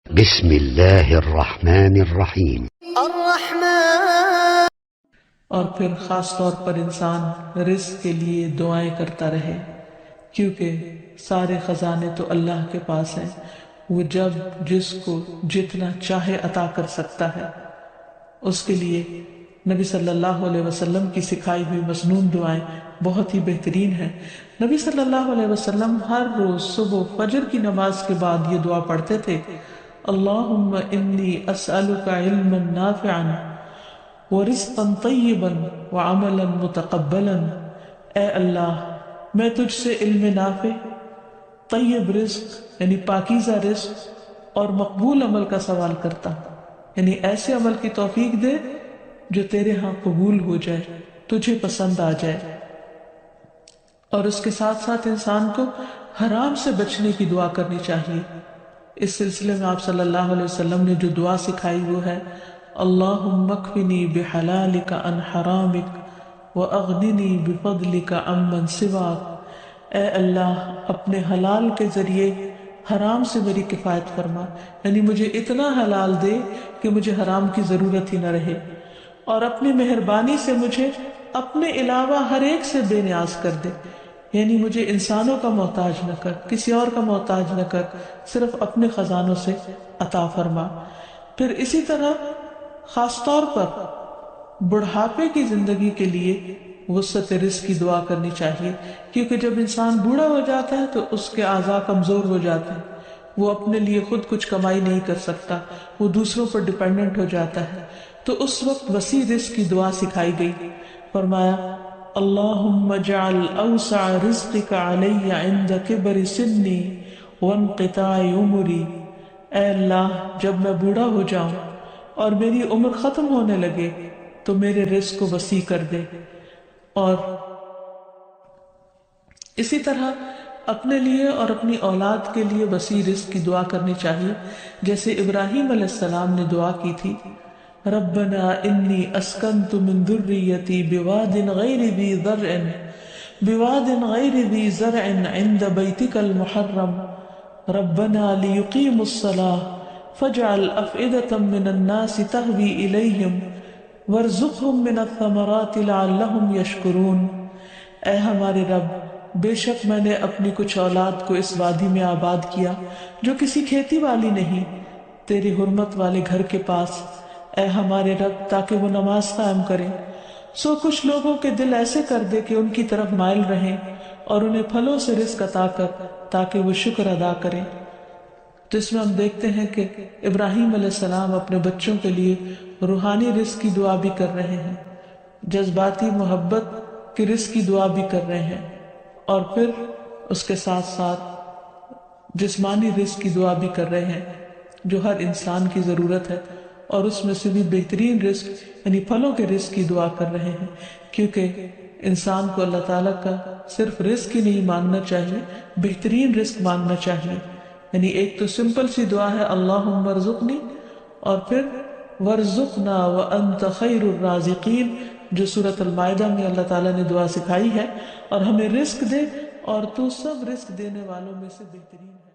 بسم اللہ الرحمن الرحیم۔ الرحمن۔ اور پھر خاص طور پر انسان رزق کے لیے دعائیں کرتا رہے، کیونکہ سارے خزانے تو اللہ کے پاس ہیں، وہ جب جس کو جتنا چاہے عطا کر سکتا ہے۔ اس کے لیے نبی صلی اللہ علیہ وسلم کی سکھائی ہوئی مسنون دعائیں بہت ہی بہترین ہیں۔ نبی صلی اللہ علیہ وسلم ہر روز صبح فجر کی نماز کے بعد یہ دعا پڑھتے تھے، اللہم انی اسألک علما نافعا ورزقا طیبا وعملا متقبلا۔ اے اللہ، میں تجھ سے علم نافع، طیب رزق یعنی پاکیزہ رزق اور مقبول عمل کا سوال کرتا ہوں، یعنی ایسے عمل کی توفیق دے جو تیرے ہاں قبول ہو جائے، تجھے پسند آ جائے۔ اور اس کے ساتھ ساتھ انسان کو حرام سے بچنے کی دعا کرنی چاہیے۔ اس سلسلے میں آپ صلی اللہ علیہ وسلم نے جو دعا سکھائی وہ ہے، اللہم اکفنی بحلالک عن حرامک واغننی بفضلک عمن سواک۔ اے اللہ، اپنے حلال کے ذریعے حرام سے میری کفایت فرما، یعنی مجھے اتنا حلال دے کہ مجھے حرام کی ضرورت ہی نہ رہے، اور اپنی مہربانی سے مجھے اپنے علاوہ ہر ایک سے بے نیاز کر دے، یعنی مجھے انسانوں کا محتاج نہ کر، کسی اور کا محتاج نہ کر، صرف اپنے خزانوں سے عطا فرما۔ پھر اسی طرح خاص طور پر بڑھاپے کی زندگی کے لیے وسعت رزق کی دعا کرنی چاہیے، کیونکہ جب انسان بوڑھا ہو جاتا ہے تو اس کے اعضاء کمزور ہو جاتے ہیں، وہ اپنے لیے خود کچھ کمائی نہیں کر سکتا، وہ دوسروں پر ڈیپینڈنٹ ہو جاتا ہے، تو اس وقت وسیع رزق کی دعا سکھائی گئی۔ فرمایا، اللہم اجعل اوسع رزقک علی عند کبر سنی وانقطاع عمری۔ اے اللہ، جب میں بوڑھا ہو جاؤں اور میری عمر ختم ہونے لگے تو میرے رزق کو وسیع کر دے۔ اور اسی طرح اپنے لیے اور اپنی اولاد کے لیے وسیع رزق کی دعا کرنی چاہیے، جیسے ابراہیم علیہ السلام نے دعا کی تھی، ربنا انی اسکنت من ذریتی بواد غیر ذی زرع عند بیتک المحرم ربنا لیقیموا الصلاة فاجعل افئدة من الناس تہوی الیہم وارزقہم من الثمرات لعلہم یشکرون۔ اے ہمارے رب، بے شک میں نے اپنی کچھ اولاد کو اس وادی میں آباد کیا جو کسی کھیتی والی نہیں، تیری حرمت والے گھر کے پاس، اے ہمارے رب، تاکہ وہ نماز قائم کریں۔ سو کچھ لوگوں کے دل ایسے کر دے کہ ان کی طرف مائل رہیں، اور انہیں پھلوں سے رزق عطا کر تاکہ وہ شکر ادا کریں۔ تو اس میں ہم دیکھتے ہیں کہ ابراہیم علیہ السلام اپنے بچوں کے لیے روحانی رزق کی دعا بھی کر رہے ہیں، جذباتی محبت کی رزق کی دعا بھی کر رہے ہیں، اور پھر اس کے ساتھ ساتھ جسمانی رزق کی دعا بھی کر رہے ہیں جو ہر انسان کی ضرورت ہے، اور اس میں سے بھی بہترین رزق یعنی پھلوں کے رزق کی دعا کر رہے ہیں، کیونکہ انسان کو اللہ تعالیٰ کا صرف رزق ہی نہیں مانگنا چاہیے، بہترین رزق مانگنا چاہیے۔ یعنی ایک تو سمپل سی دعا ہے اللہم ارزقنی، اور پھر وارزقنا وانت خیر الرازقین، جو سورۃ المائدہ میں اللہ تعالیٰ نے دعا سکھائی ہے، اور ہمیں رزق دے اور تو سب رزق دینے والوں میں سے بہترین ہے۔